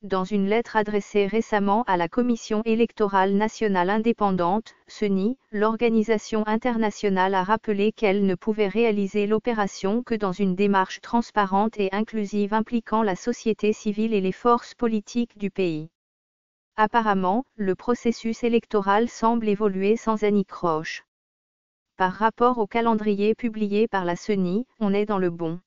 Dans une lettre adressée récemment à la Commission électorale nationale indépendante, CENI, l'organisation internationale a rappelé qu'elle ne pouvait réaliser l'opération que dans une démarche transparente et inclusive impliquant la société civile et les forces politiques du pays. Apparemment, le processus électoral semble évoluer sans anicroche. Par rapport au calendrier publié par la CENI, on est dans le bon.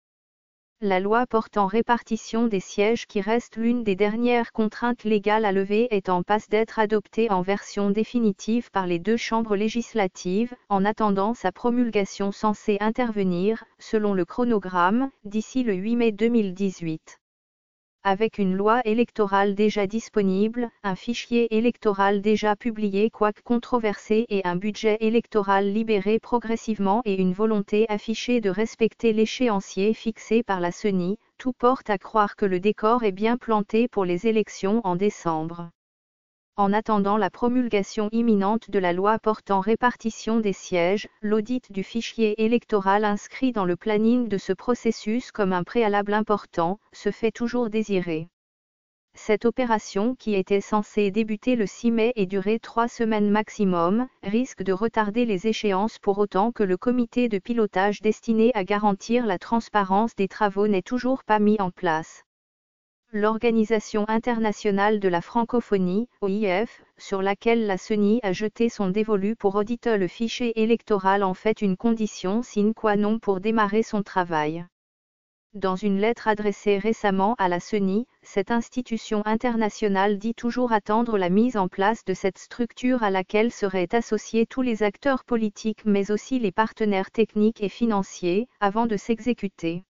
La loi portant répartition des sièges, qui reste l'une des dernières contraintes légales à lever, est en passe d'être adoptée en version définitive par les deux chambres législatives, en attendant sa promulgation censée intervenir, selon le chronogramme, d'ici le 8 mai 2018. Avec une loi électorale déjà disponible, un fichier électoral déjà publié quoique controversé et un budget électoral libéré progressivement et une volonté affichée de respecter l'échéancier fixé par la CENI, tout porte à croire que le décor est bien planté pour les élections en décembre. En attendant la promulgation imminente de la loi portant répartition des sièges, l'audit du fichier électoral inscrit dans le planning de ce processus comme un préalable important, se fait toujours désirer. Cette opération, qui était censée débuter le 6 mai et durer 3 semaines maximum, risque de retarder les échéances pour autant que le comité de pilotage destiné à garantir la transparence des travaux n'est toujours pas mis en place. L'Organisation internationale de la francophonie, OIF, sur laquelle la CENI a jeté son dévolu pour auditer le fichier électoral, en fait une condition sine qua non pour démarrer son travail. Dans une lettre adressée récemment à la CENI, cette institution internationale dit toujours attendre la mise en place de cette structure à laquelle seraient associés tous les acteurs politiques mais aussi les partenaires techniques et financiers, avant de s'exécuter.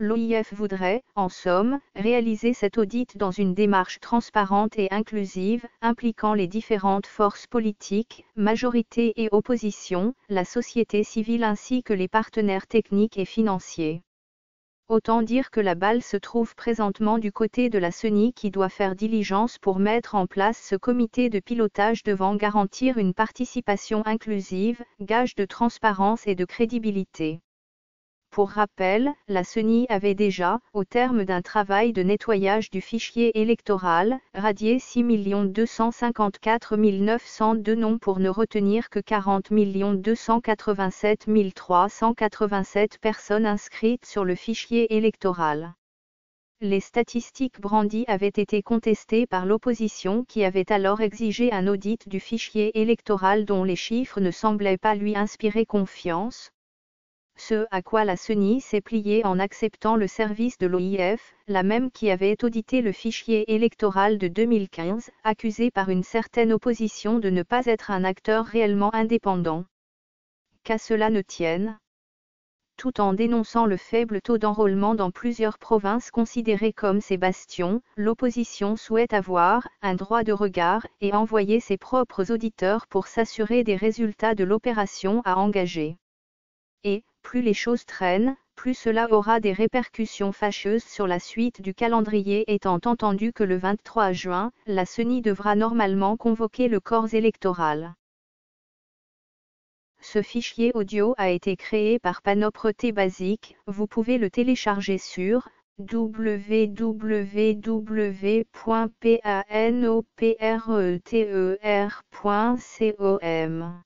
L'OIF voudrait, en somme, réaliser cet audit dans une démarche transparente et inclusive, impliquant les différentes forces politiques, majorité et opposition, la société civile ainsi que les partenaires techniques et financiers. Autant dire que la balle se trouve présentement du côté de la CENI, qui doit faire diligence pour mettre en place ce comité de pilotage devant garantir une participation inclusive, gage de transparence et de crédibilité. Pour rappel, la CENI avait déjà, au terme d'un travail de nettoyage du fichier électoral, radié 6 254 902 noms pour ne retenir que 40 287 387 personnes inscrites sur le fichier électoral. Les statistiques brandies avaient été contestées par l'opposition, qui avait alors exigé un audit du fichier électoral dont les chiffres ne semblaient pas lui inspirer confiance. Ce à quoi la CENI s'est pliée en acceptant le service de l'OIF, la même qui avait audité le fichier électoral de 2015, accusé par une certaine opposition de ne pas être un acteur réellement indépendant. Qu'à cela ne tienne. Tout en dénonçant le faible taux d'enrôlement dans plusieurs provinces considérées comme ses bastions, l'opposition souhaite avoir un droit de regard et envoyer ses propres auditeurs pour s'assurer des résultats de l'opération à engager. Et, plus les choses traînent, plus cela aura des répercussions fâcheuses sur la suite du calendrier, étant entendu que le 23 juin, la CENI devra normalement convoquer le corps électoral. Ce fichier audio a été créé par Panopre Basic, vous pouvez le télécharger sur www.panopreter.com.